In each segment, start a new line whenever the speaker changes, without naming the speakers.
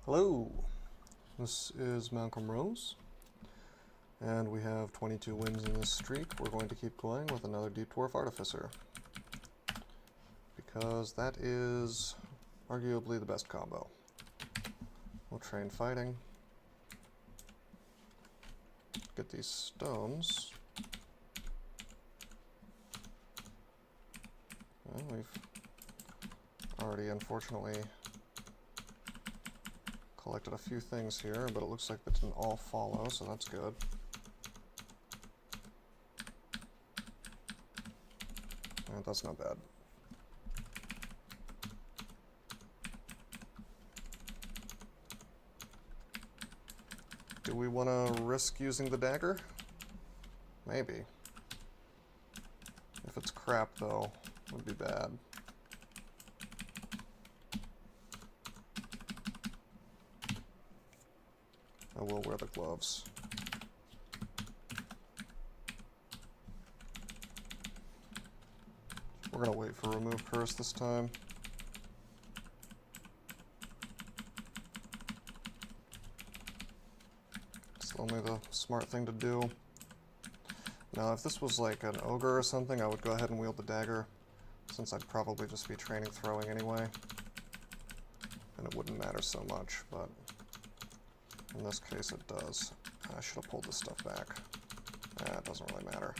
Hello, this is Malcolm Rose, and we have 22 wins in this streak. We're going to keep going with another Deep Dwarf Artificer, because that is arguably the best combo. We'll train fighting, get these stones. Well, we've already, unfortunately, collected a few things here, but it looks like they didn't all follow, so that's good. That's not bad. Do we want to risk using the dagger? Maybe. If it's crap, though, it would be bad. I will wear the gloves. We're going to wait for remove curse this time. It's only the smart thing to do. Now, if this was like an ogre or something, I would go ahead and wield the dagger, since I'd probably just be training throwing anyway, and it wouldn't matter so much, but in this case it does. I should have pulled this stuff back. It doesn't really matter.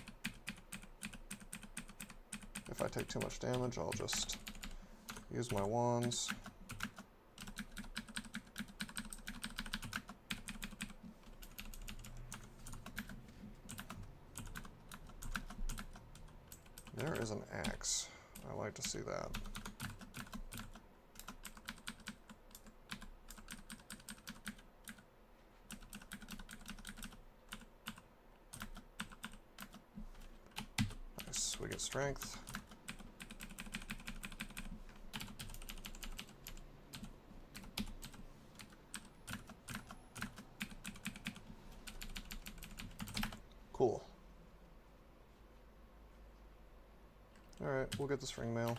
If I take too much damage, I'll just use my wands. There is an axe. I like to see that. Nice, we get strength. Cool. Alright, we'll get this ring mail.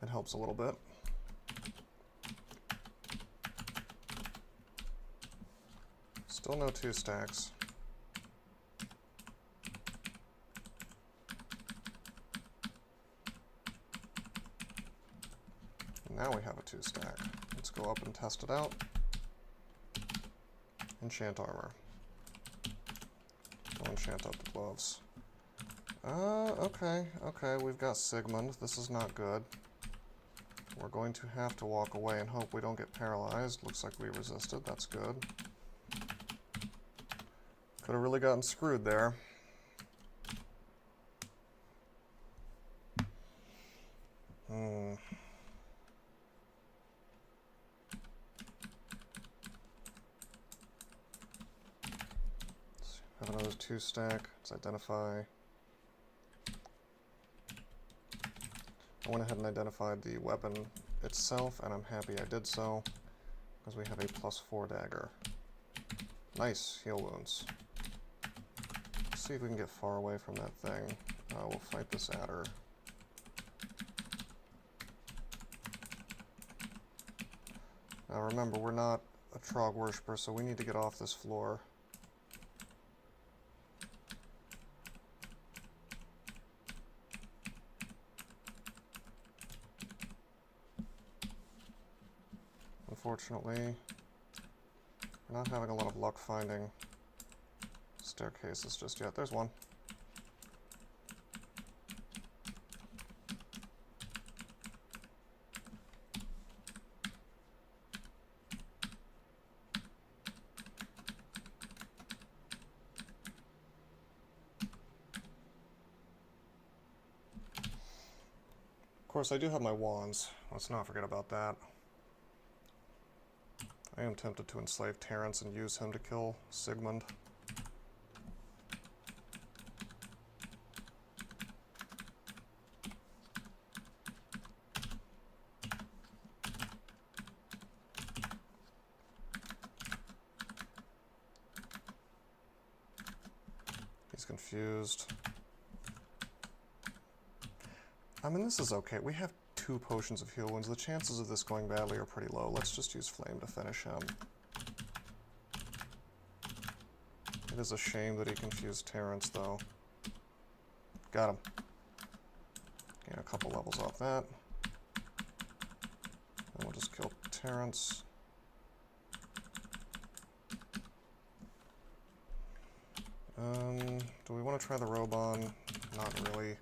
It helps a little bit. Still no 2 stacks. Now we have a 2 stack. Let's go up and test it out. Enchant armor. I'll enchant up the gloves. Okay, we've got Sigmund. This is not good. We're going to have to walk away and hope we don't get paralyzed. Looks like we resisted, that's good. Could have really gotten screwed there. Have another 2 stack. Let's identify. I went ahead and identified the weapon itself, and I'm happy I did so, because we have a +4 dagger. Nice, heal wounds. Let's see if we can get far away from that thing. We'll fight this adder. Now remember, we're not a Trog worshiper, so we need to get off this floor. Unfortunately, we're not having a lot of luck finding staircases just yet. There's one. Of course, I do have my wands. Let's not forget about that. I am tempted to enslave Terrence and use him to kill Sigmund. He's confused. I mean, this is okay. We have 2 potions of heal wounds. The chances of this going badly are pretty low. Let's just use Flame to finish him. It is a shame that he confused Terrence, though. Got him. Gain a couple levels off that. And we'll just kill Terrence. Do we want to try the Robon? Not really.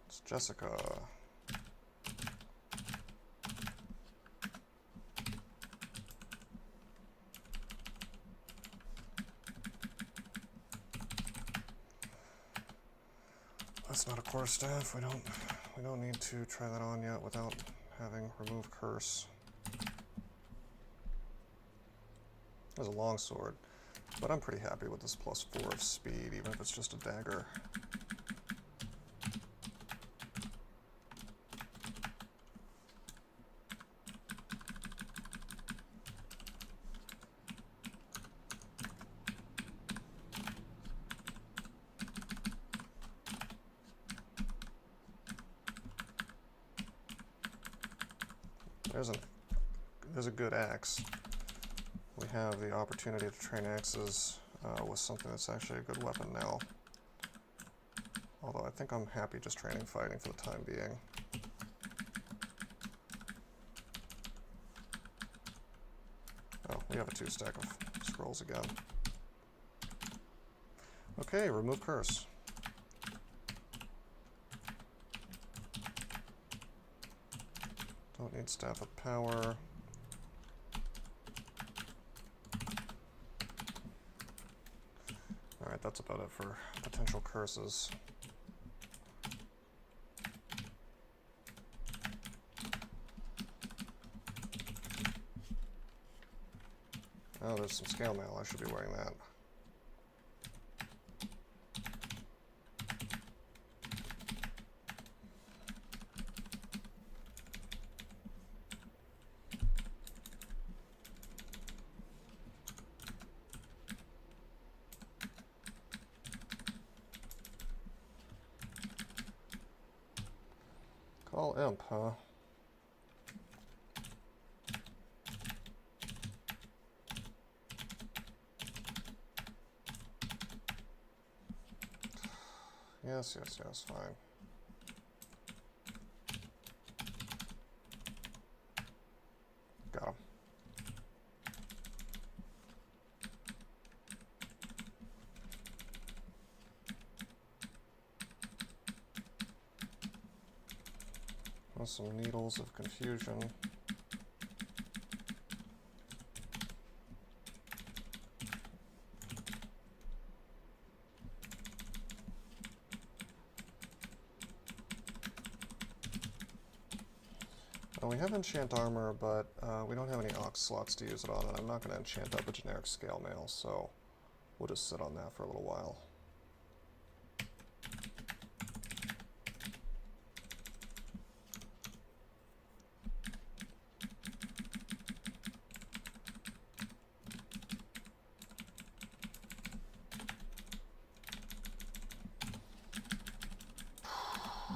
It's Jessica. That's not a core staff. We don't need to try that on yet without having remove curse. There's a longsword, but I'm pretty happy with this +4 of speed, even if it's just a dagger. There's a good axe. We have the opportunity to train axes with something that's actually a good weapon now. Although I think I'm happy just training fighting for the time being. Oh, we have a 2-stack of scrolls again. Okay, remove curse. Don't need Staff of Power. Alright, that's about it for potential curses. Oh, there's some scale mail. I should be wearing that. Call Imp, huh? Yes, fine. Got him. With some needles of confusion. We have enchant armor, but we don't have any ox slots to use it on, and I'm not going to enchant up a generic scale mail, so we'll just sit on that for a little while.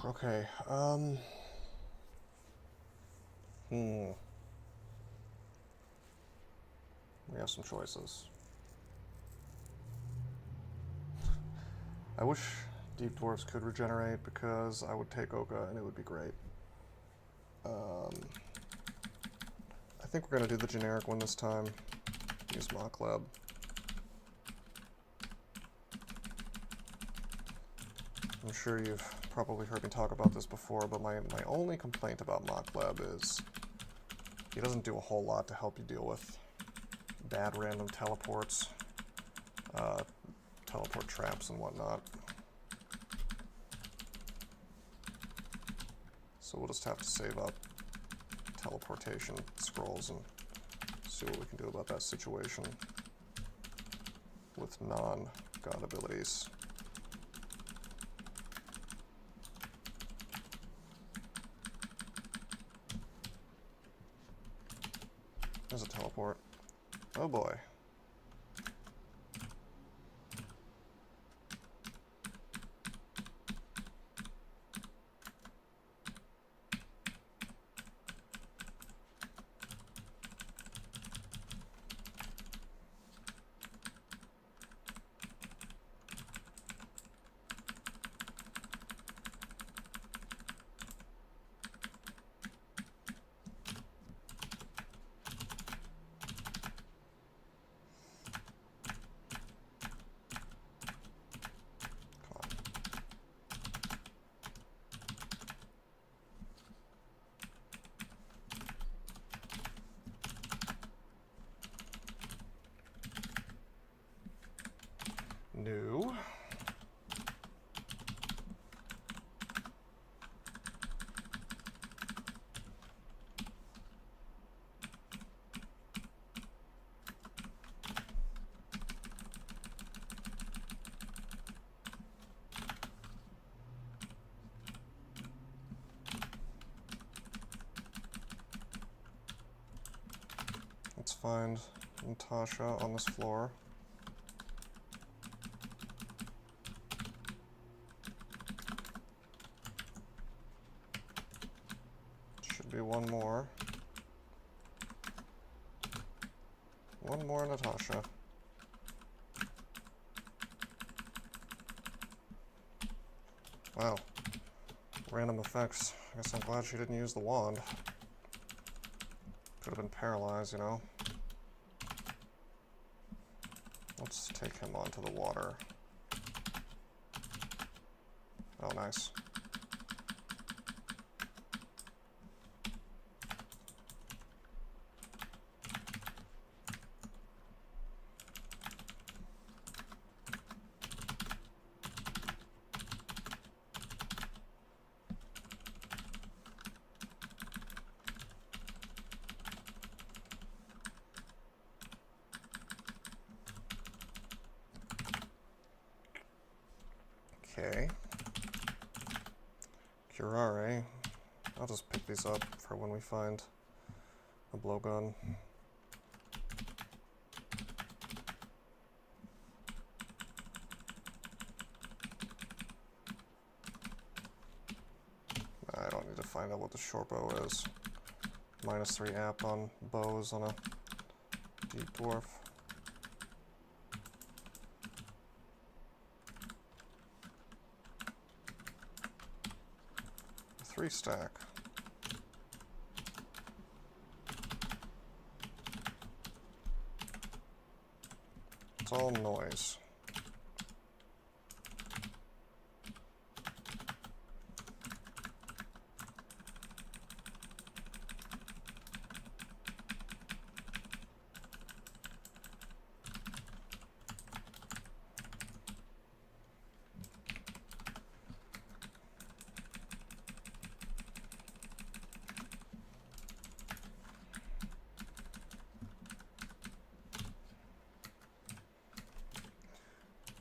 Okay, we have some choices. I wish deep dwarves could regenerate because I would take Oka and it would be great. I think we're going to do the generic one this time. Use Mockleb. I'm sure you've probably heard me talk about this before, but my only complaint about Mockleb is he doesn't do a whole lot to help you deal with bad random teleports, teleport traps and whatnot. So we'll just have to save up teleportation scrolls and see what we can do about that situation with non-god abilities. There's a teleport. Oh boy. find Natasha on this floor. Should be one more. One more Natasha. Wow. Random effects. I guess I'm glad she didn't use the wand. Could have been paralyzed, you know. Let's take him onto the water. Oh, nice. Okay. Curare. I'll just pick these up for when we find a blowgun. I don't need to find out what the short bow is. -3 app on bows on a deep dwarf. 3 stack. It's all noise.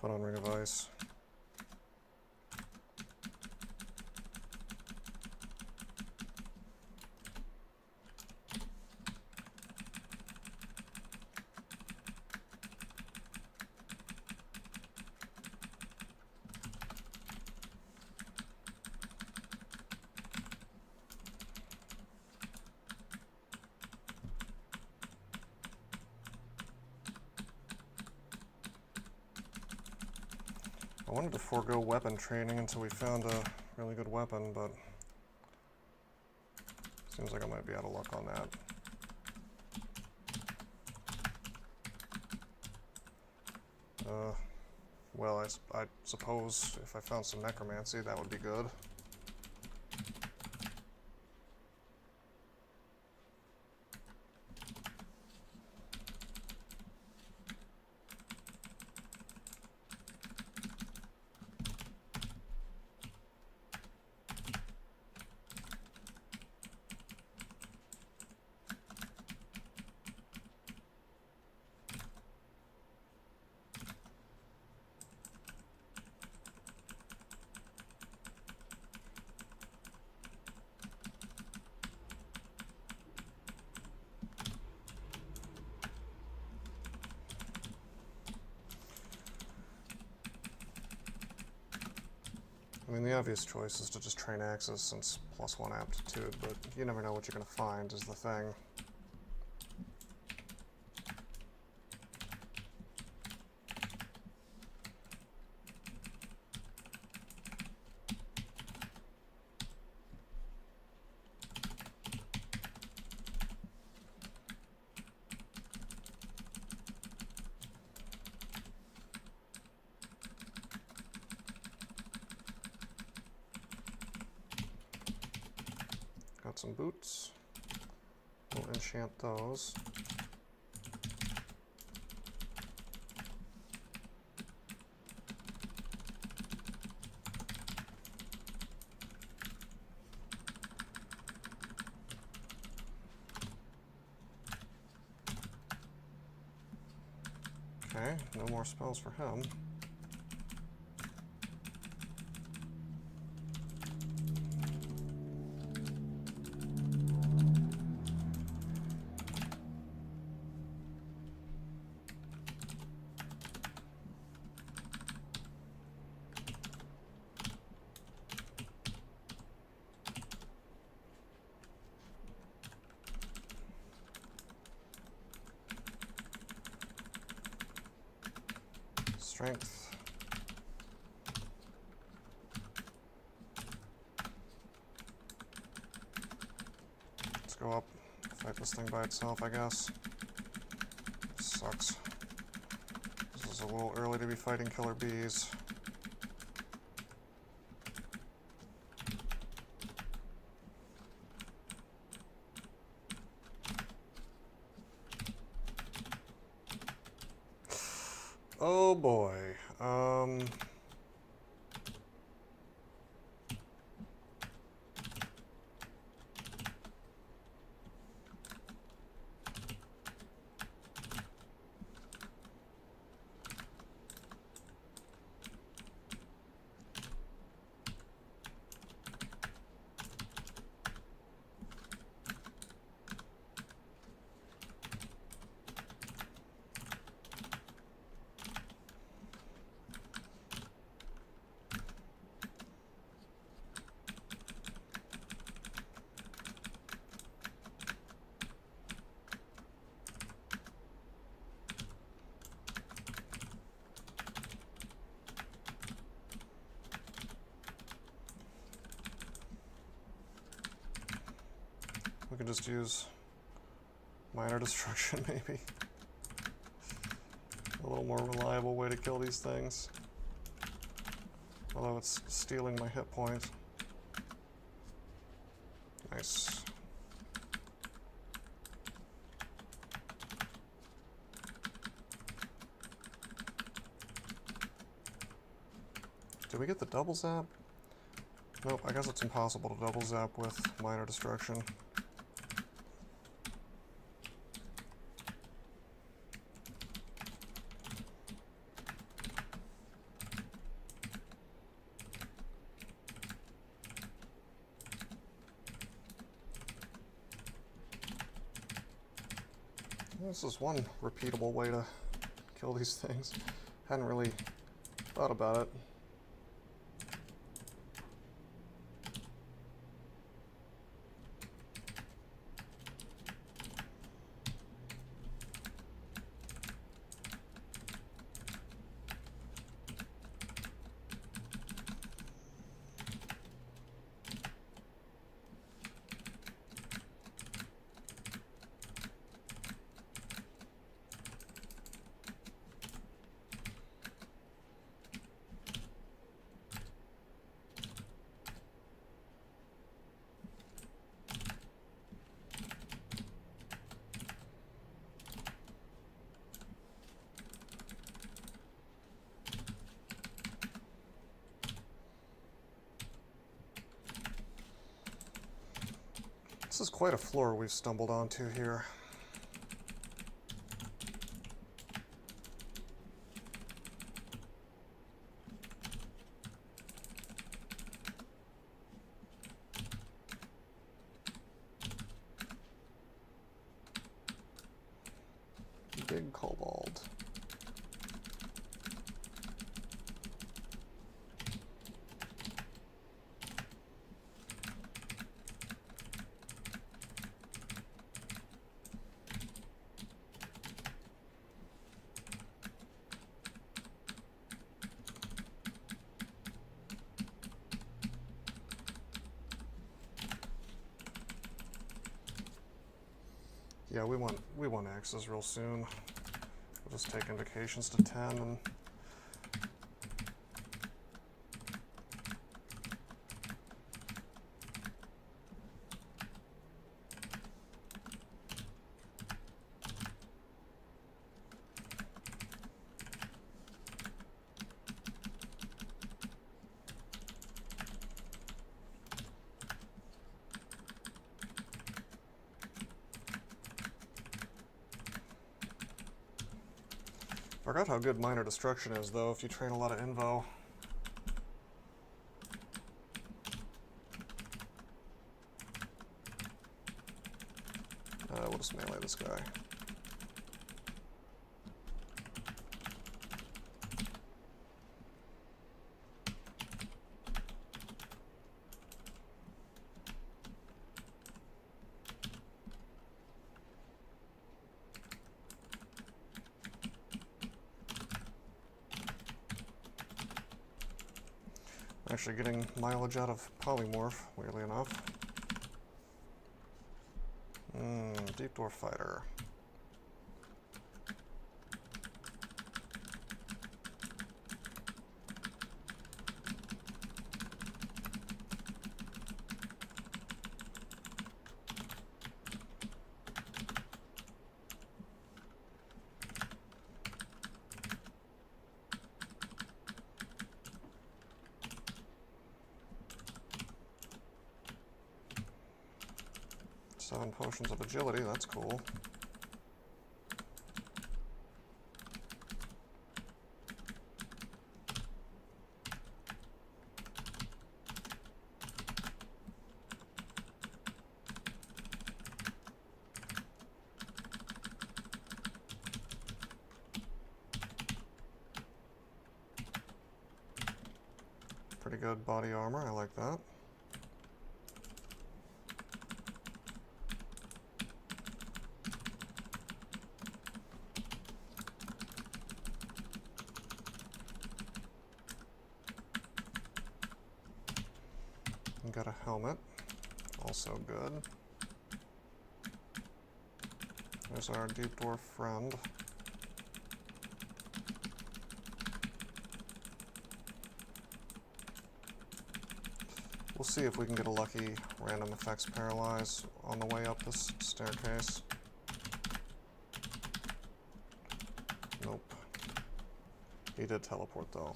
Put on Ring of Ice. I wanted to forego weapon training until we found a really good weapon, but seems like I might be out of luck on that. Well, I suppose if I found some necromancy, that would be good. I mean, the obvious choice is to just train axes since +1 aptitude, but you never know what you're going to find is the thing. Got some boots. We'll enchant those. Okay, no more spells for him. Strength. Let's go up, fight this thing by itself, I guess. Sucks. This is a little early to be fighting killer bees. Oh boy. We can just use minor destruction, maybe. A little more reliable way to kill these things. Although it's stealing my hit points. Nice. Did we get the double zap? Nope, I guess it's impossible to double zap with minor destruction. This is one repeatable way to kill these things. Hadn't really thought about it. This is quite a floor we've stumbled onto here. Big kobold. Yeah, we want axes real soon. We'll just take invocations to 10 and forgot how good minor destruction is, though, if you train a lot of invo. We'll just melee this guy. actually getting mileage out of Polymorph, weirdly enough. Deep Dwarf Fighter. Seven potions of agility, that's cool. Pretty good body armor, I like that. Got a helmet, also good. There's our deep dwarf friend. We'll see if we can get a lucky random effects paralyze on the way up this staircase. Nope. He did teleport though.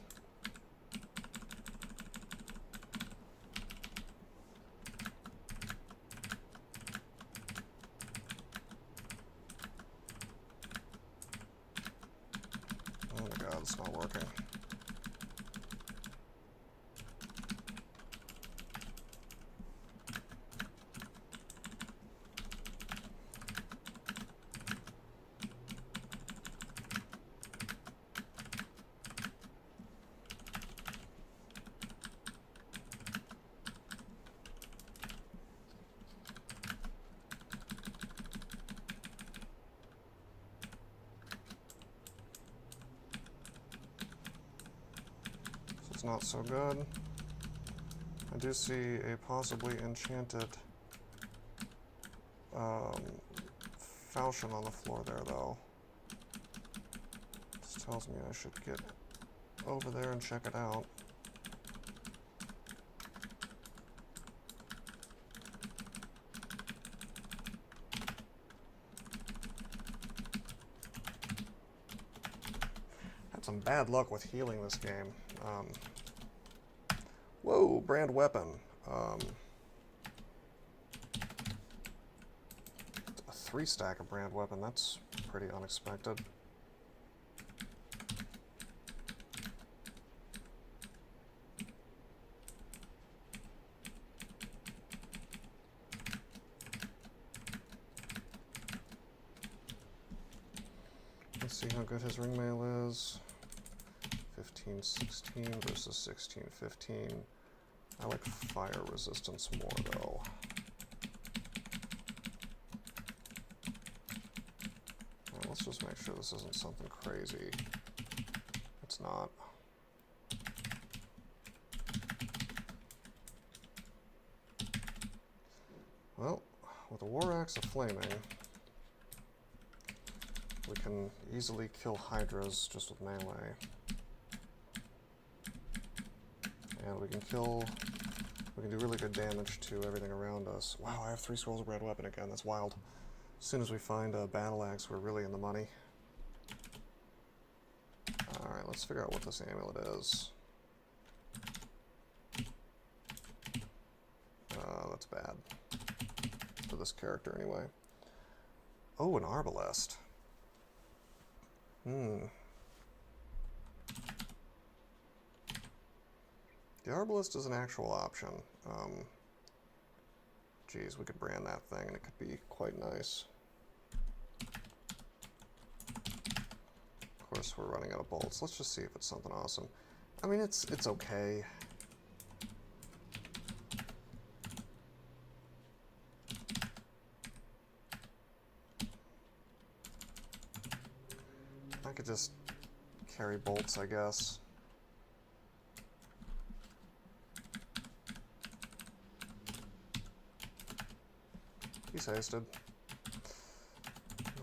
It's not working. Not so good. I do see a possibly enchanted falchion on the floor there, though. This tells me I should get over there and check it out. Had some bad luck with healing this game. Whoa, brand weapon. A 3-stack of brand weapon, that's pretty unexpected. Let's see how good his ring mail is. 15-16 versus 16-15. I like fire resistance more, though. Right, let's just make sure this isn't something crazy. It's not. Well, with a War Axe of Flaming, we can easily kill Hydras just with melee. And we can do really good damage to everything around us. Wow, I have 3 scrolls of red weapon again, that's wild. As soon as we find a battle axe, we're really in the money. Alright, let's figure out what this amulet is. That's bad. For this character, anyway. Oh, an arbalest. The arbalest is an actual option. Geez, we could brand that thing and it could be quite nice. Of course, we're running out of bolts. Let's just see if it's something awesome. I mean, it's okay. I could just carry bolts, I guess. He's hasted.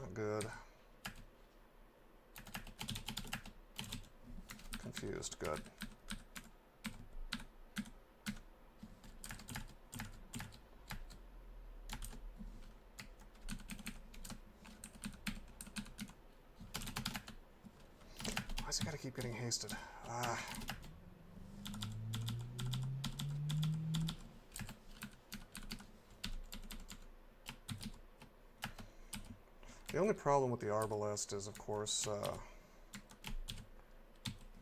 Not good. Confused. Good. Why's he gotta keep getting hasted? Ah. The only problem with the Arbalest is, of course,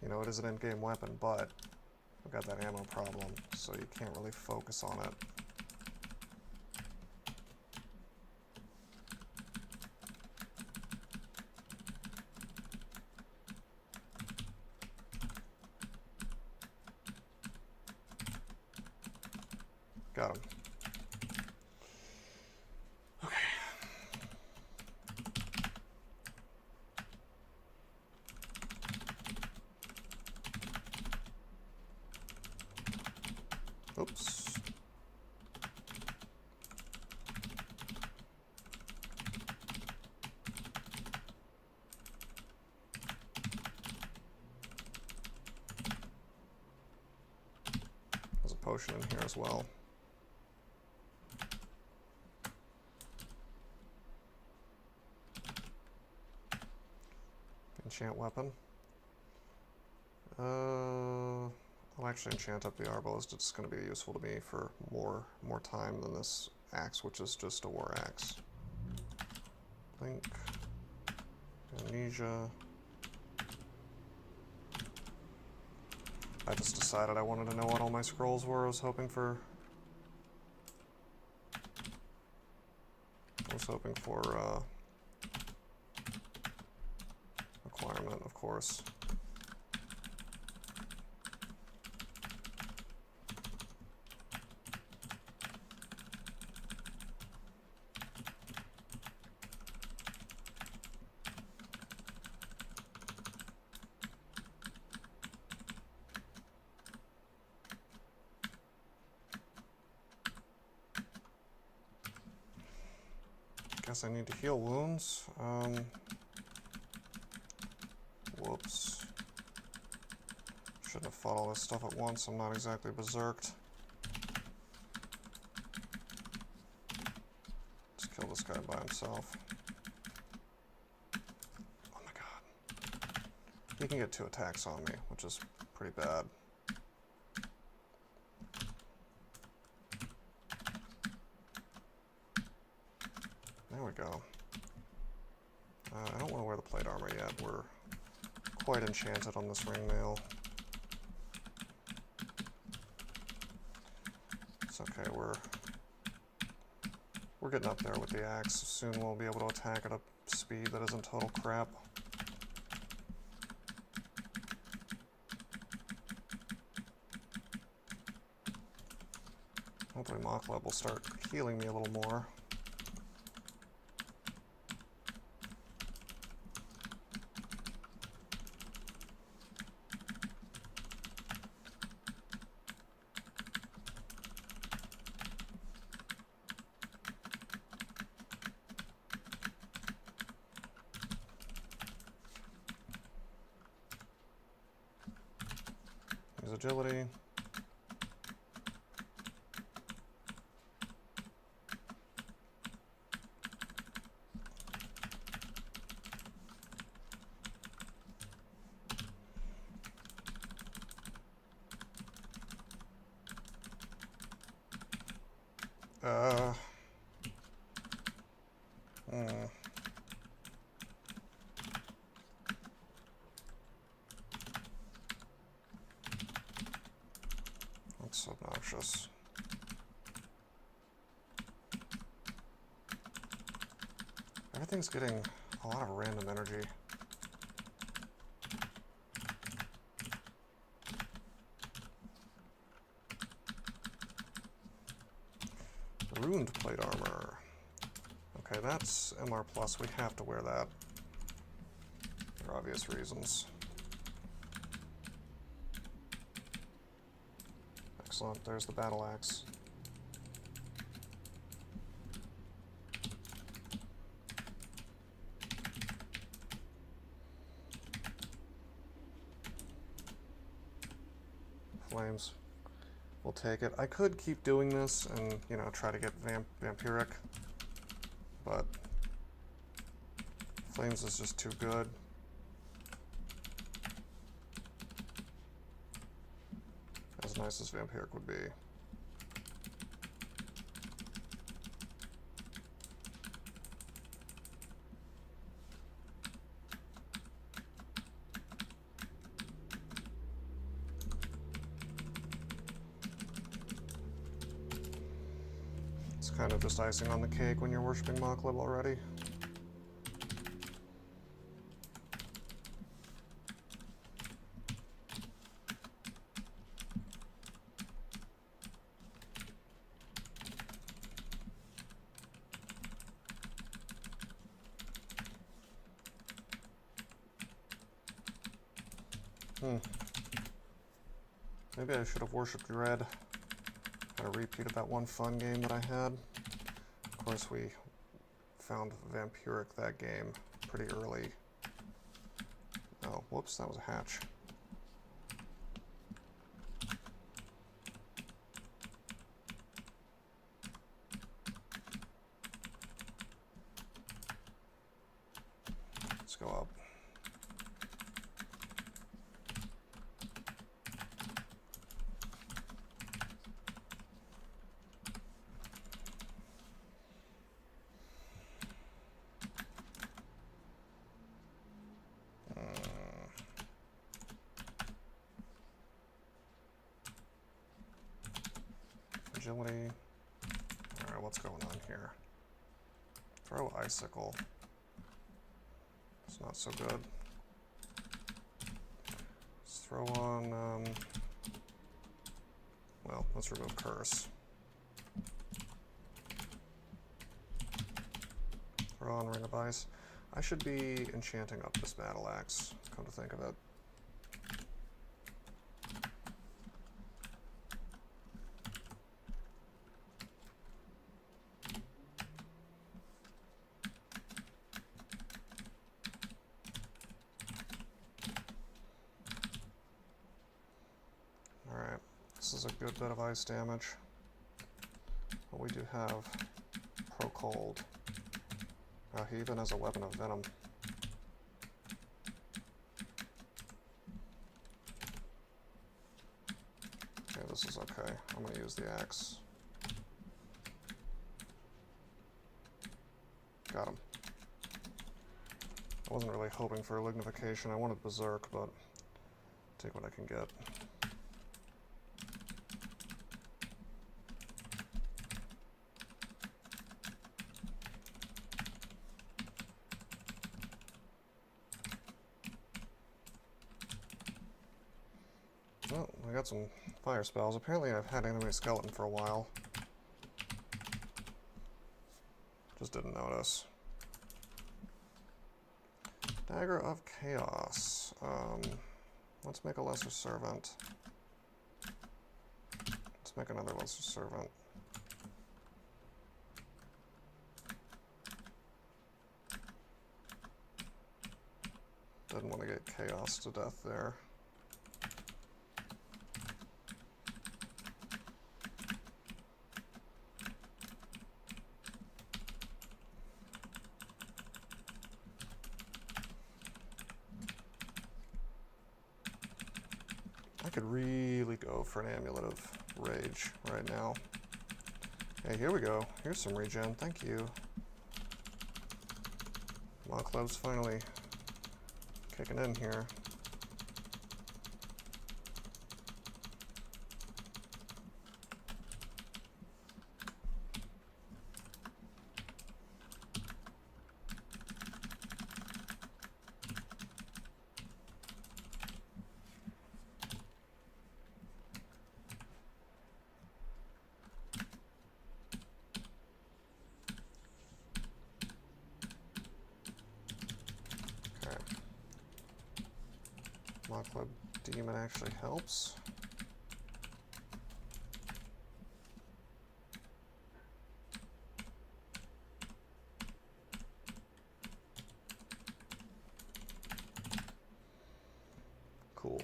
you know, it is an endgame weapon, but I've got that ammo problem, so you can't really focus on it. Got him. Okay. Oops. There's a potion in here as well. Enchant weapon. I'll actually enchant up the Arbalest. It's going to be useful to me for more time than this axe, which is just a war axe. Blink. Amnesia. I just decided I wanted to know what all my scrolls were. I was hoping for requirement, of course. Guess I need to heal wounds. Whoops. Shouldn't have fought all this stuff at once. I'm not exactly berserked. Just kill this guy by himself. Oh my god. He can get 2 attacks on me, which is pretty bad. There we go. I don't want to wear the plate armor yet. We're quite enchanted on this ringmail. It's okay, we're getting up there with the axe. Soon we'll be able to attack at a speed that isn't total crap. Hopefully Mochleb will start healing me a little more. Use agility. That's obnoxious. Everything's getting a lot of random energy. Ruined plate armor. Okay, that's MR+. We have to wear that for obvious reasons. Excellent. There's the battle axe. flames. We'll take it. I could keep doing this and, you know, try to get vampiric, but flames is just too good. As nice as vampiric would be. It's kind of just icing on the cake when you're worshipping Moklib already. Maybe I should have worshipped Red. Kind of repeated that one fun game that I had. Of course, we found vampiric that game pretty early. Oh, whoops, that was a hatch. Let's go up. Agility. Alright, what's going on here? Throw icicle. It's not so good. Let's throw on, well, let's remove curse. Throw on ring of ice. I should be enchanting up this battle axe, come to think of it. This is a good bit of ice damage. But we do have Pro Cold. He even has a weapon of venom. Okay, this is okay. I'm going to use the axe. Got him. I wasn't really hoping for a lignification. I wanted Berserk, but take what I can get. Oh, I got some fire spells. Apparently I've had enemy skeleton for a while. Just didn't notice. Dagger of Chaos. Let's make a Lesser Servant. Let's make another Lesser Servant. Didn't want to get Chaos to death there. I could really go for an Amulet of Rage right now. Hey, here we go. Here's some regen. Thank you. Moklib's finally kicking in here. Moklib Demon actually helps. Cool.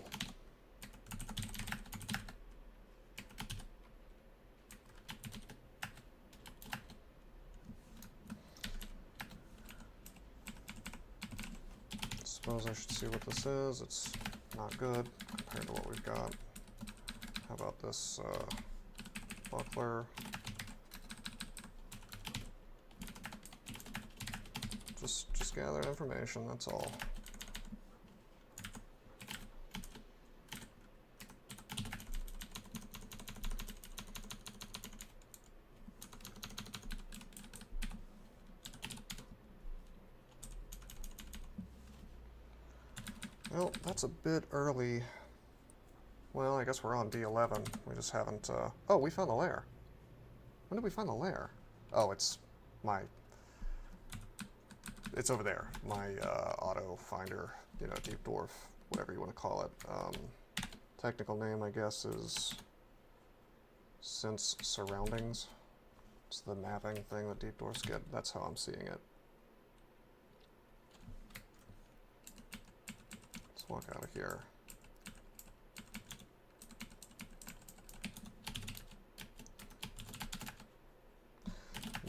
suppose I should see what this is. It's not good compared to what we've got. How about this buckler? Just gather information, that's all. Well, that's a bit early. Well, I guess we're on D11. We just haven't... Oh, we found the lair. When did we find the lair? Oh, it's my... It's over there. My auto finder, you know, deep dwarf, whatever you want to call it. Technical name, I guess, is Sense Surroundings. It's the mapping thing that deep dwarfs get. That's how I'm seeing it. Let's walk out of here.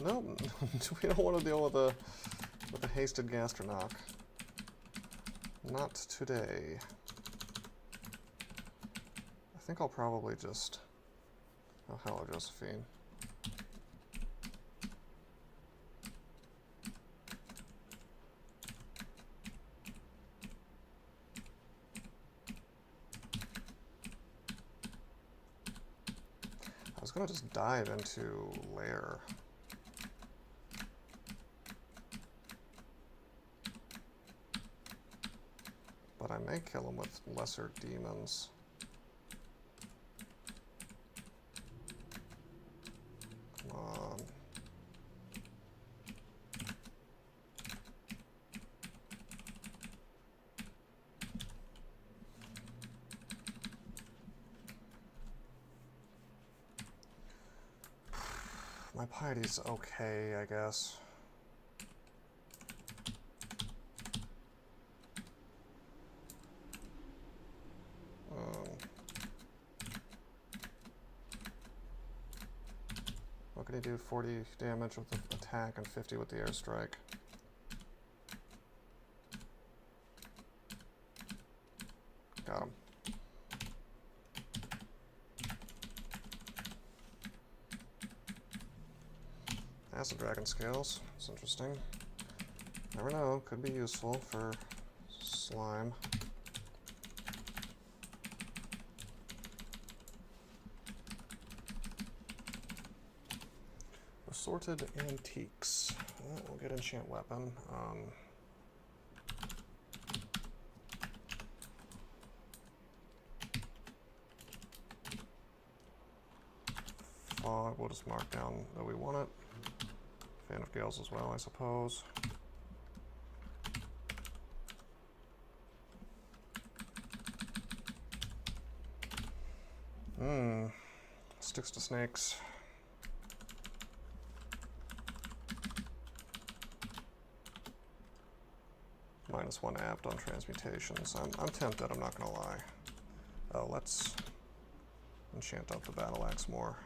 Nope, we don't want to deal with a hasted gastronach. Not today. I think I'll probably just... Oh, hello, Josephine. I was gonna just dive into lair. But I may kill him with lesser demons. Come on. My piety's okay, I guess. What can he do? 40 damage with the attack and 50 with the airstrike. Got him. Acid dragon scales. It's interesting. Never know. Could be useful for slime. Assorted antiques. We'll get enchant weapon. Fog, we'll just mark down that we want it. Fan of Gales as well, I suppose. Sticks to snakes. -1 apt on transmutations. I'm tempted, I'm not gonna lie. Oh, let's enchant up the battle axe more.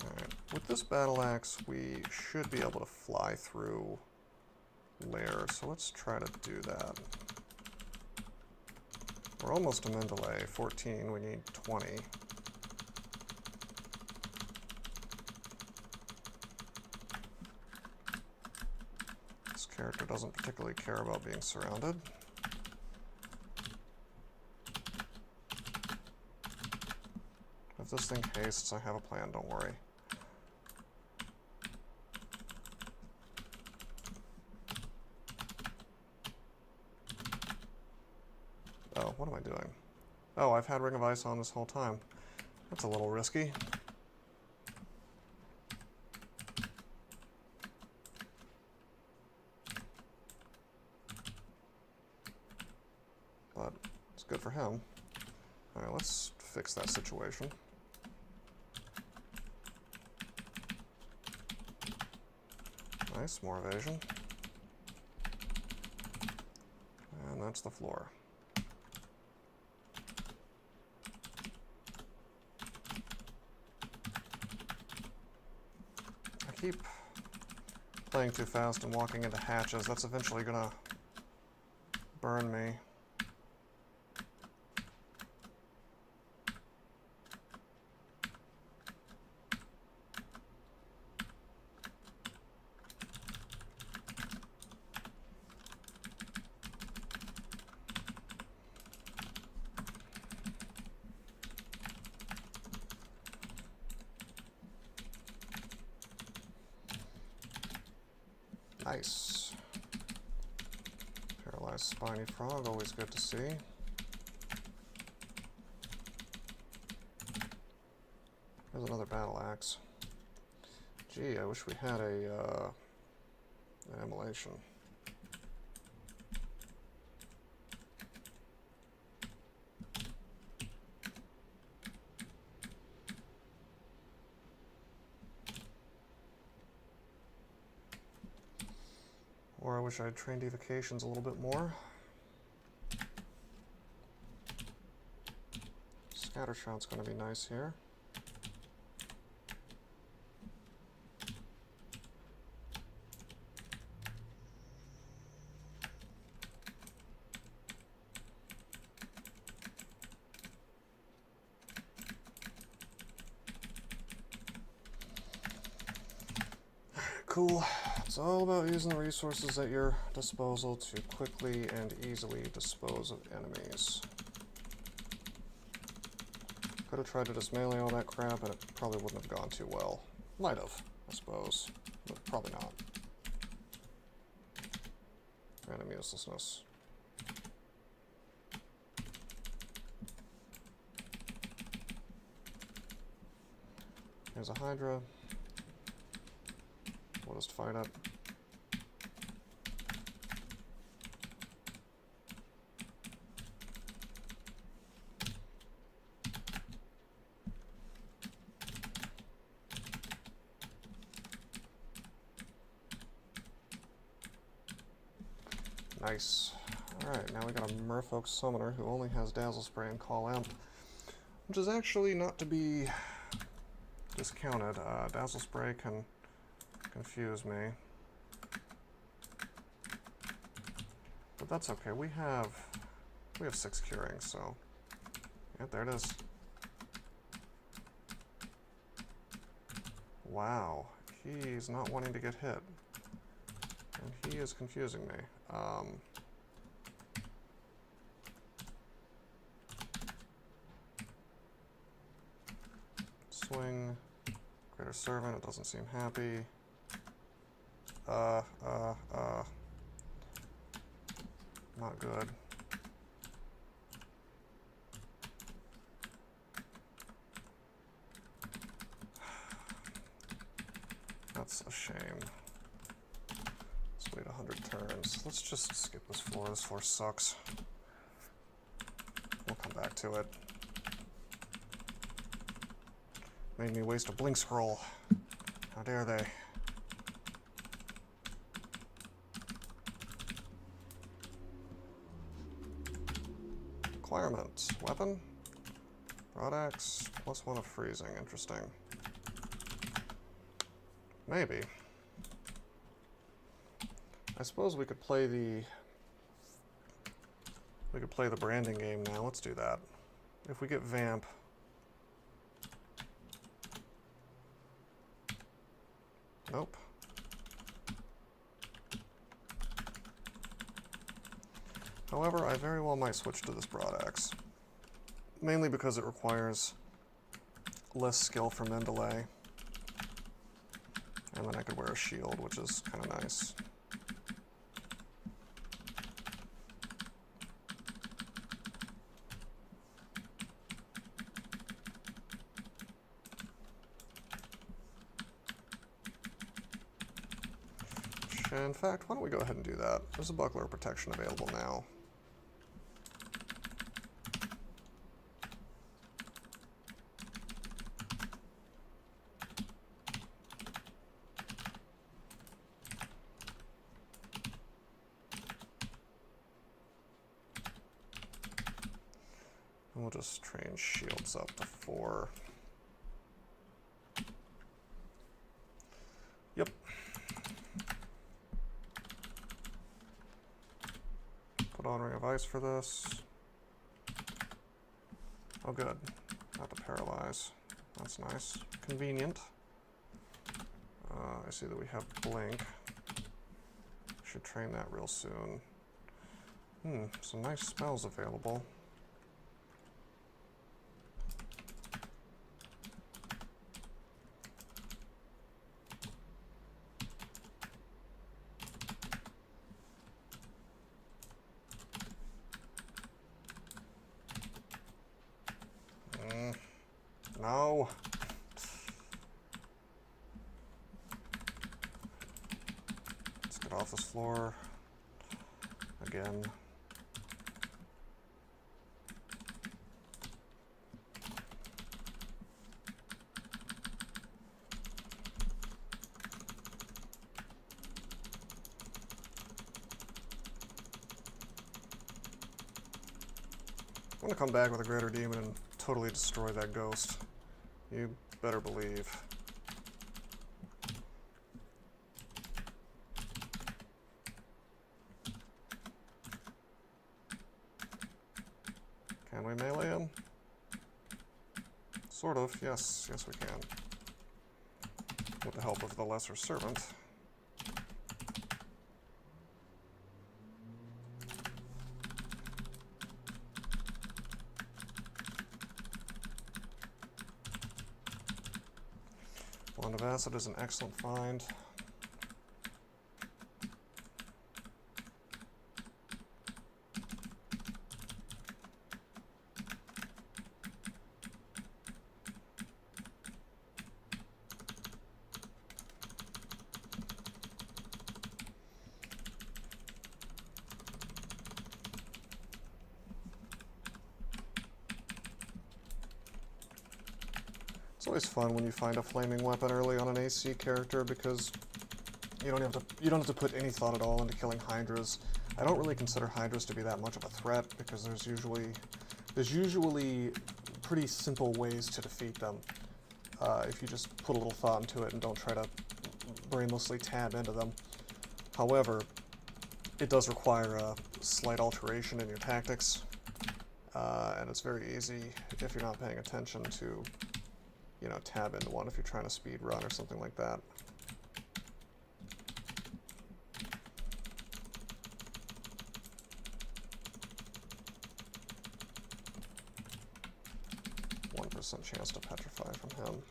Alright, with this battle axe we should be able to fly through lair, so let's try to do that. We're almost to Mendeley, 14, we need 20. Character doesn't particularly care about being surrounded. If this thing hastes, I have a plan, don't worry. Oh, what am I doing? Oh, I've had Ring of Ice on this whole time. That's a little risky. But it's good for him. Alright, let's fix that situation. Nice, more evasion. And that's the floor. I keep playing too fast and walking into hatches. That's eventually gonna burn me. Nice. Paralyzed spiny frog, always good to see. There's another battle axe. Gee, I wish we had an immolation. Or I wish I'd trained evocations a little bit more. Scattershot's going to be nice here. Cool. It's all about using the resources at your disposal to quickly and easily dispose of enemies. Could have tried to just melee all that crap, and it probably wouldn't have gone too well. Might have, I suppose, but probably not. Random uselessness. Here's a Hydra. We'll just fight it. Nice. Alright, now we got a Merfolk Summoner who only has Dazzle Spray and Call Imp, which is actually not to be discounted. Dazzle Spray can confuse me. But that's okay. We have 6 curing, so yeah, there it is. Wow, he's not wanting to get hit. And he is confusing me. Swing, Greater Servant, it doesn't seem happy. Not good. That's a shame. Let's wait 100 turns. Let's just skip this floor. This floor sucks. We'll come back to it. Made me waste a blink scroll. How dare they? Requirement. Weapon. Broadaxe. +1 of freezing. Interesting. Maybe. I suppose we could play the branding game now. Let's do that. If we get Vamp. Nope. However, I very well might switch to this Broadaxe. Mainly because it requires less skill for Mendeley. And then I could wear a shield, which is kind of nice. In fact, why don't we go ahead and do that? There's a Buckler of Protection available now. And we'll just train shields up to 4. Yep. Put on Ring of Ice for this. Oh good, not to paralyze. That's nice. Convenient. I see that we have Blink. Should train that real soon. Some nice spells available. No. Let's get off this floor again. I'm gonna come back with a Greater Demon and totally destroy that ghost. You better believe. Can we melee him? Sort of, yes, yes we can. With the help of the Lesser Servant. Wand of Acid is an excellent find. It's always fun when you find a flaming weapon early on an AC character because you don't have to put any thought at all into killing Hydras. I don't really consider Hydras to be that much of a threat because there's usually pretty simple ways to defeat them if you just put a little thought into it and don't try to brainlessly tab into them. However, it does require a slight alteration in your tactics, and it's very easy if you're not paying attention to tab into one if you're trying to speed run or something like that. Chance to petrify from him.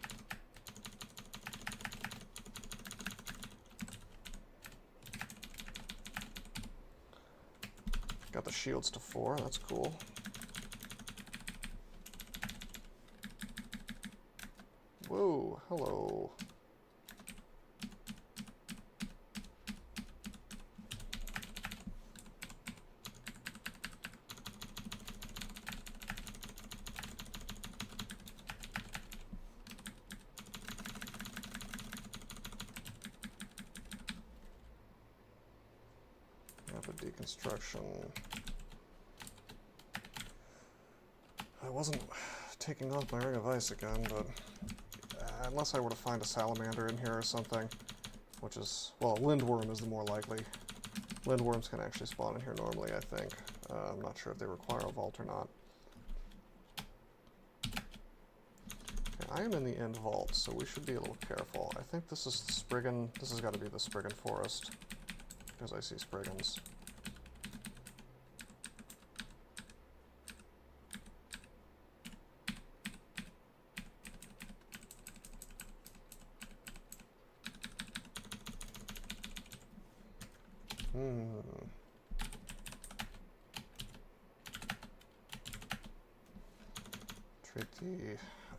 Got the shields to 4, that's cool. Whoa, hello. Deconstruction. I wasn't taking off my Ring of Ice again, but unless I were to find a salamander in here or something, which is, well, Lindworm is the more likely. Lindworms can actually spawn in here normally, I think. I'm not sure if they require a vault or not. Okay, I am in the end vault, so we should be a little careful. I think this is the Spriggan. This has got to be the Spriggan Forest, because I see Spriggans.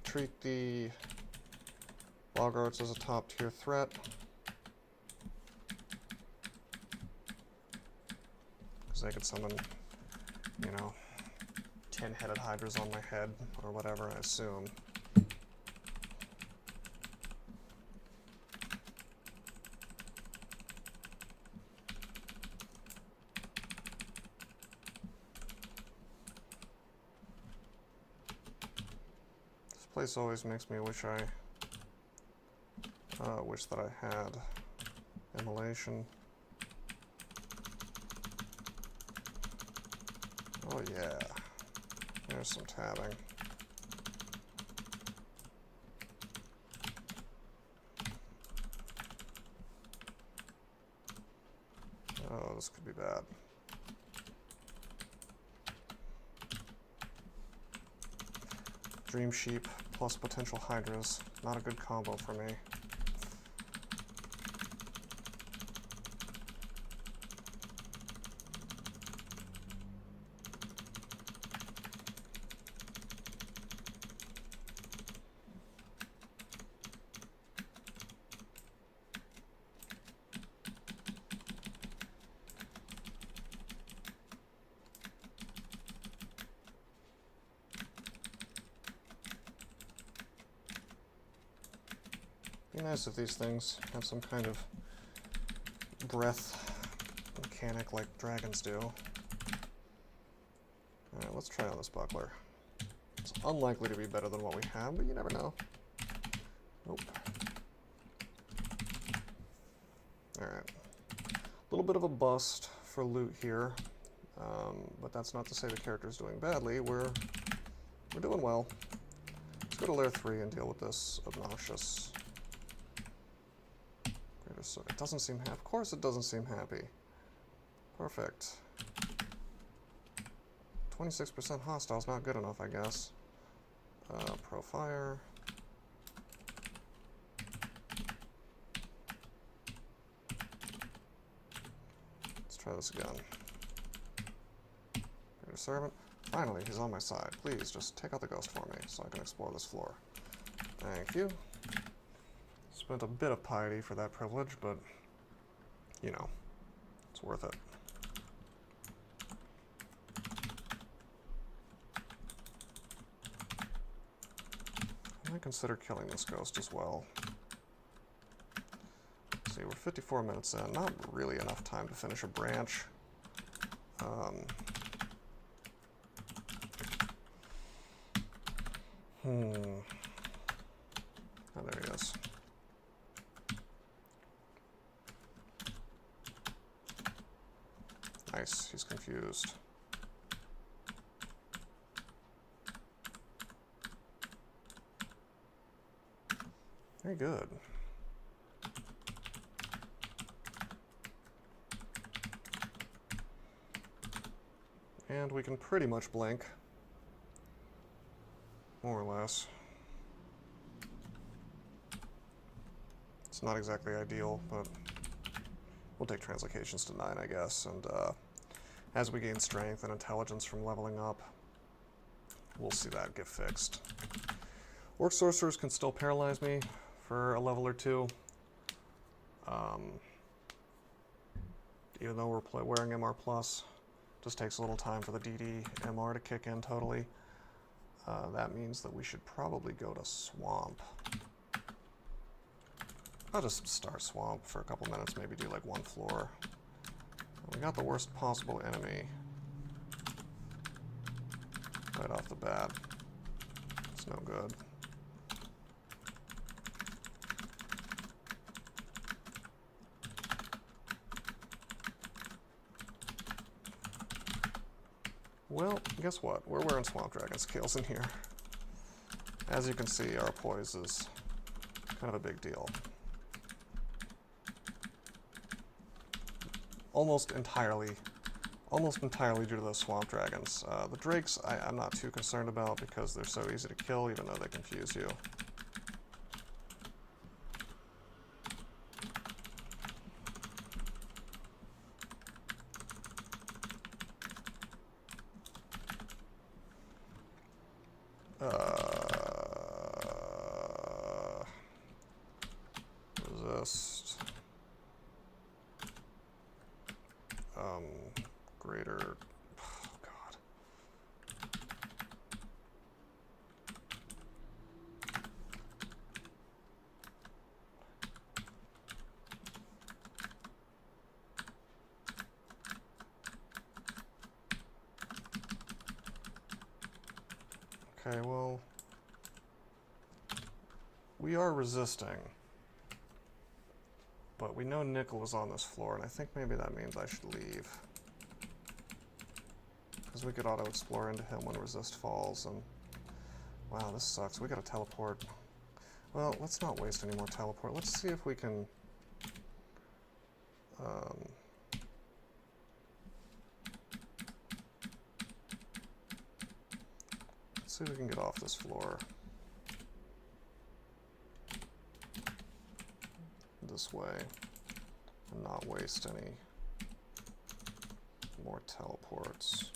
Treat the Boggarts as a top tier threat. Because they could summon, 10-headed Hydras on my head, or whatever, I assume. This always makes me wish that I had Immolation. Oh yeah. There's some tabbing. Oh, this could be bad. Dream Sheep plus potential Hydras. Not a good combo for me. Be nice if these things have some kind of breath mechanic like dragons do. Alright, let's try on this buckler. It's unlikely to be better than what we have, but you never know. Nope. Alright. A little bit of a bust for loot here, but that's not to say the character's doing badly. We're doing well. Let's go to layer 3 and deal with this obnoxious... It doesn't seem happy. Of course it doesn't seem happy. Perfect. 26% hostiles, not good enough, I guess. Pro fire. Let's try this again. Greater Servant. Finally, he's on my side. Please, just take out the ghost for me so I can explore this floor. Thank you. Spent a bit of piety for that privilege, but, you know, it's worth it. I might consider killing this ghost as well. Let's see, we're 54 minutes in. Not really enough time to finish a branch. Oh, there he is. Nice, he's confused. Very good. And we can pretty much blink. More or less. It's not exactly ideal, but we'll take translocations to 9, I guess, and as we gain strength and intelligence from leveling up, we'll see that get fixed. Orc Sorcerers can still paralyze me for a level or 2, even though we're wearing MR+. Just takes a little time for the DD MR to kick in totally. That means that we should probably go to Swamp. I'll just start Swamp for a couple minutes, maybe do like 1 floor. We got the worst possible enemy right off the bat. It's no good. Well, guess what? We're wearing Swamp Dragon scales in here. As you can see, our poise is kind of a big deal. Almost entirely due to those Swamp Dragons. The Drakes, I'm not too concerned about because they're so easy to kill, even though they confuse you. Resist. Greater. Oh, God. Okay, well, we are resisting, but we know Nickel is on this floor, and I think maybe that means I should leave. because we could auto-explore into him when resist falls, and... Wow, this sucks. We gotta teleport. Well, let's not waste any more teleport. Let's see if we can... let's see if we can get off this floor. This way. And not waste any more teleports.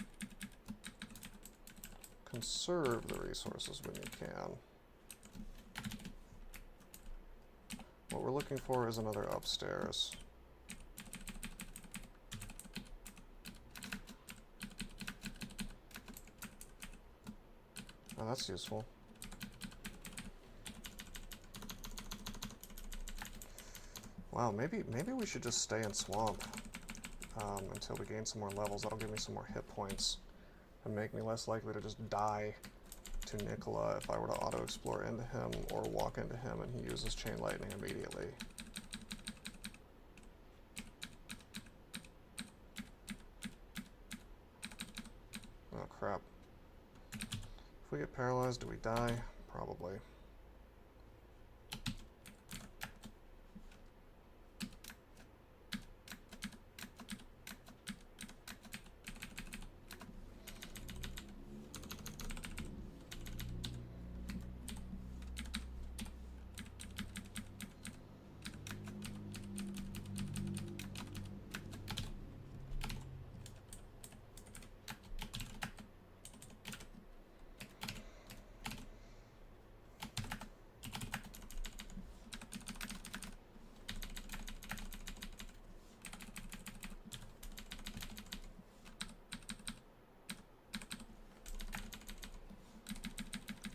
Conserve the resources when you can. What we're looking for is another upstairs. Oh, that's useful. Wow, maybe we should just stay in Swamp until we gain some more levels. That'll give me some more hit points and make me less likely to just die to Nicola if I were to auto-explore into him or walk into him and he uses Chain Lightning immediately. Oh crap. If we get paralyzed, do we die? Probably.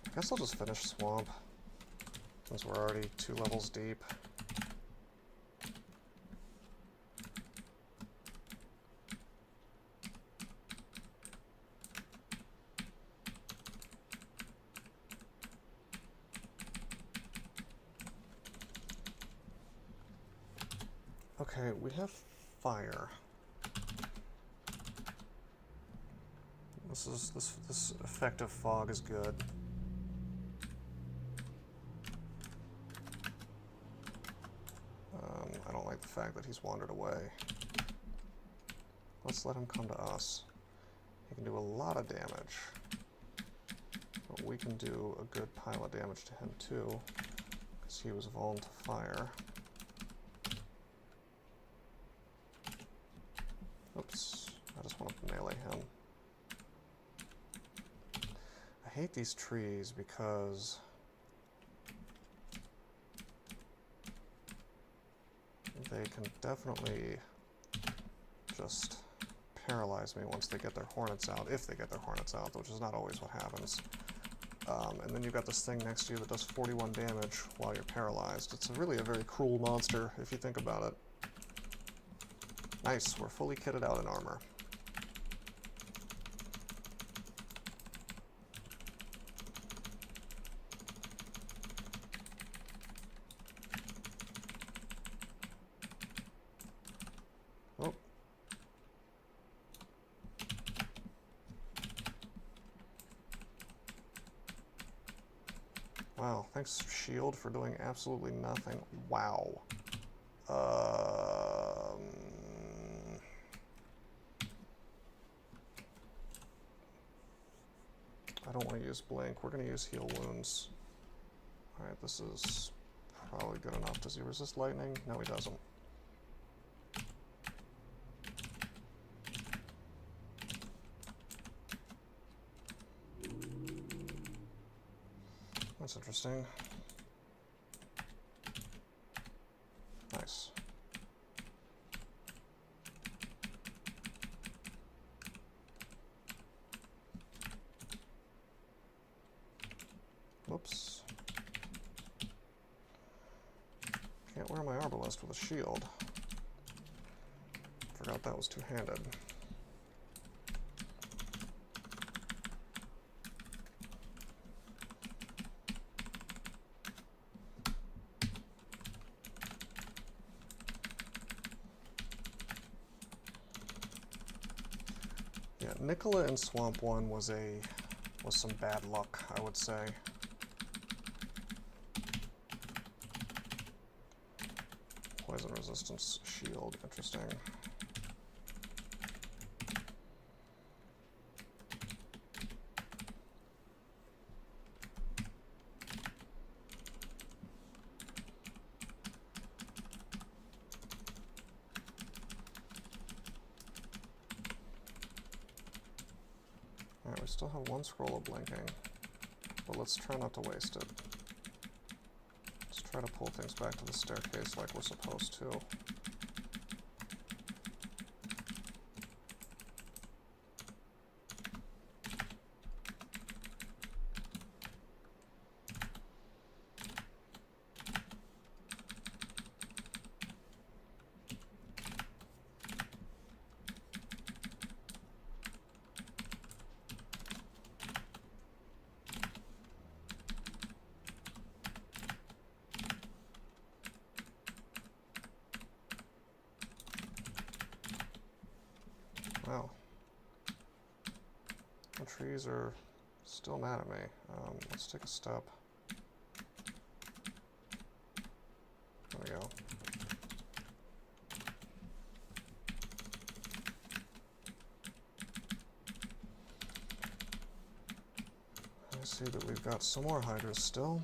I guess I'll just finish Swamp, since we're already 2 levels deep. Okay, we have fire. This effective fog is good. I don't like the fact that he's wandered away. Let's let him come to us. He can do a lot of damage. But we can do a good pile of damage to him too, because he was vulnerable to fire. Oops, I just want to melee him. I hate these trees because they can definitely just paralyze me once they get their hornets out, if they get their hornets out, which is not always what happens. And then you've got this thing next to you that does 41 damage while you're paralyzed. It's really a very cruel monster, if you think about it. Nice, we're fully kitted out in armor. Oh. Wow, thanks shield for doing absolutely nothing. Wow. I don't want to use Blink. We're going to use Heal Wounds. Alright, this is probably good enough. Does he resist lightning? No, he doesn't. That's interesting. Nice. Whoops. Can't wear my arbalest with a shield. Forgot that was two-handed. Yeah, Nicola in Swamp 1 was some bad luck, I would say. Poison resistance shield, interesting. Alright, we still have one scroll of blinking, but let's try not to waste it. Let's try to pull things back to the staircase like we're supposed to. Wow. The trees are still mad at me. Let's take a step. There we go. I see that we've got some more hydras still.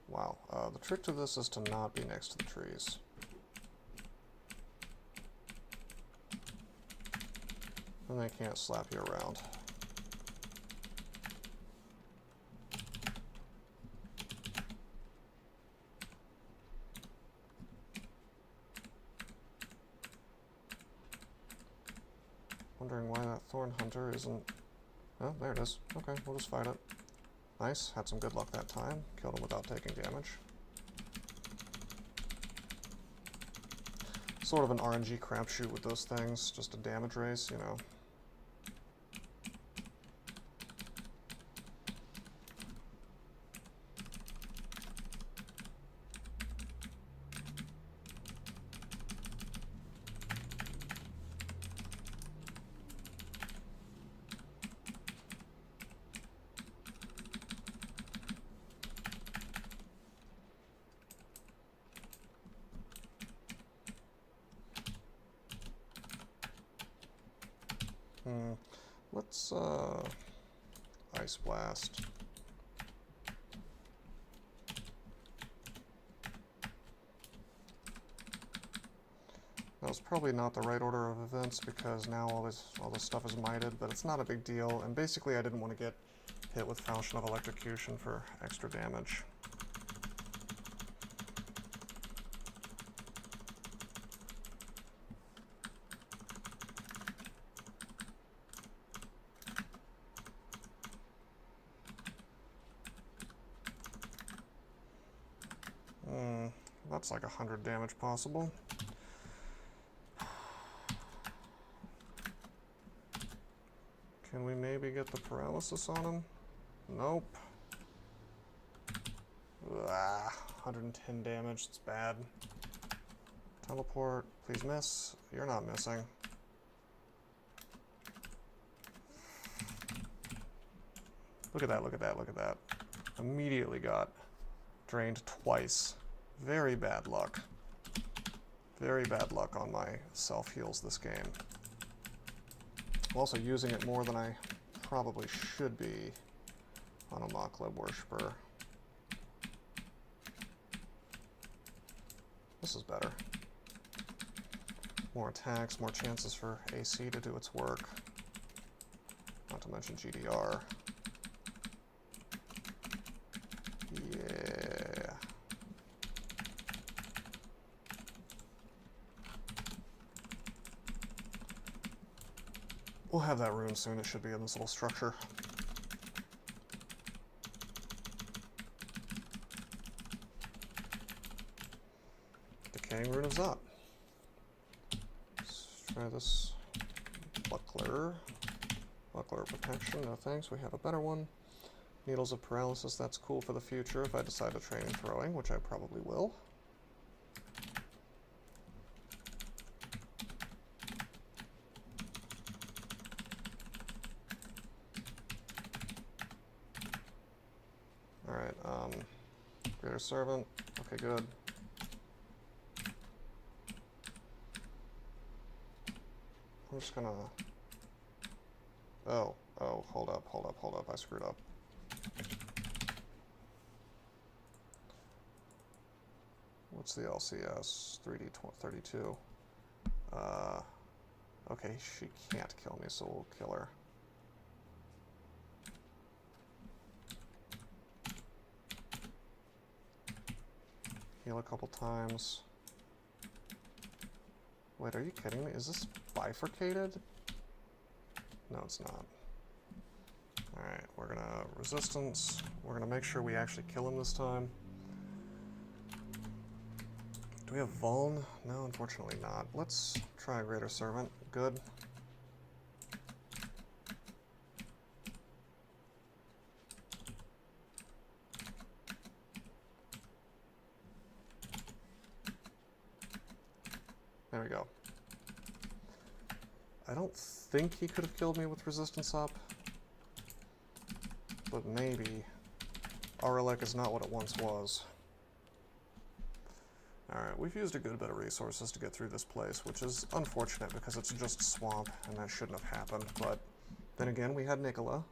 Wow. The trick to this is to not be next to the trees. And they can't slap you around. Wondering why that Thorn Hunter isn't... Oh, there it is. Okay, we'll just fight it. Nice, had some good luck that time. Killed him without taking damage. Sort of an RNG crapshoot with those things, just a damage race, you know. Let's, Ice Blast. That was probably not the right order of events because now all this stuff is mited, but it's not a big deal. And basically I didn't want to get hit with Falchion of Electrocution for extra damage. That's like 100 damage possible. Can we maybe get the paralysis on him? Nope. 110 damage, it's bad. Teleport, please miss. You're not missing. Look at that, look at that, look at that. Immediately got drained twice. Very bad luck. Very bad luck on my self-heals this game. I'm also using it more than I probably should be on a Mokleb Worshipper. This is better. More attacks, more chances for AC to do its work. Not to mention GDR. Yeah. We'll have that rune soon. It should be in this little structure. Decaying rune is up. Let's try this buckler. Buckler protection, no thanks. We have a better one. Needles of paralysis, that's cool for the future if I decide to train in throwing, which I probably will. Alright, Greater Servant. Okay, good. I'm just gonna... Oh, hold up, I screwed up. What's the LCS? 3D32. Okay, she can't kill me, so we'll kill her. Heal a couple times. Wait, are you kidding me? Is this bifurcated? No, it's not. Alright, we're gonna resistance. We're gonna make sure we actually kill him this time. Do we have Vuln? No, unfortunately not. Let's try Greater Servant. Good. There we go. I don't think he could have killed me with resistance up, but maybe. Aurelek is not what it once was. Alright, we've used a good bit of resources to get through this place, which is unfortunate because it's just swamp, and that shouldn't have happened, but then again, we had Nicola.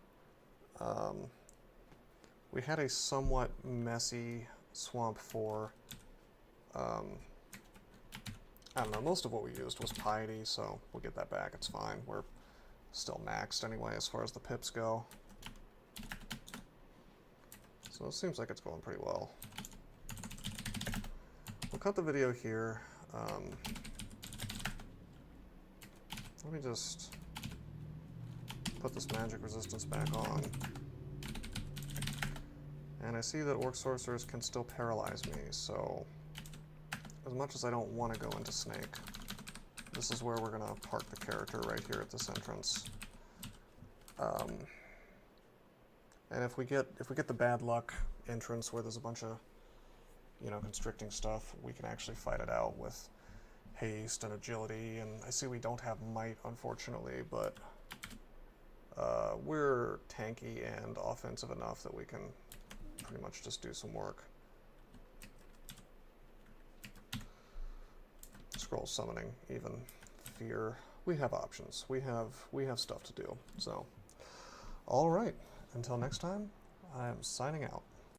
We had a somewhat messy swamp for, I don't know, most of what we used was piety, so we'll get that back, it's fine. We're still maxed anyway as far as the pips go. So it seems like it's going pretty well. We'll cut the video here. Let me just put this magic resistance back on. And I see that Orc Sorcerers can still paralyze me, so as much as I don't want to go into Snake, this is where we're going to park the character right here at this entrance. And if we get the bad luck entrance where there's a bunch of, you know, constricting stuff, we can actually fight it out with haste and agility. And I see we don't have might, unfortunately, but we're tanky and offensive enough that we can pretty much just do some work. Scroll summoning, even fear. We have options. We have stuff to do. So, all right. Until next time, I am signing out.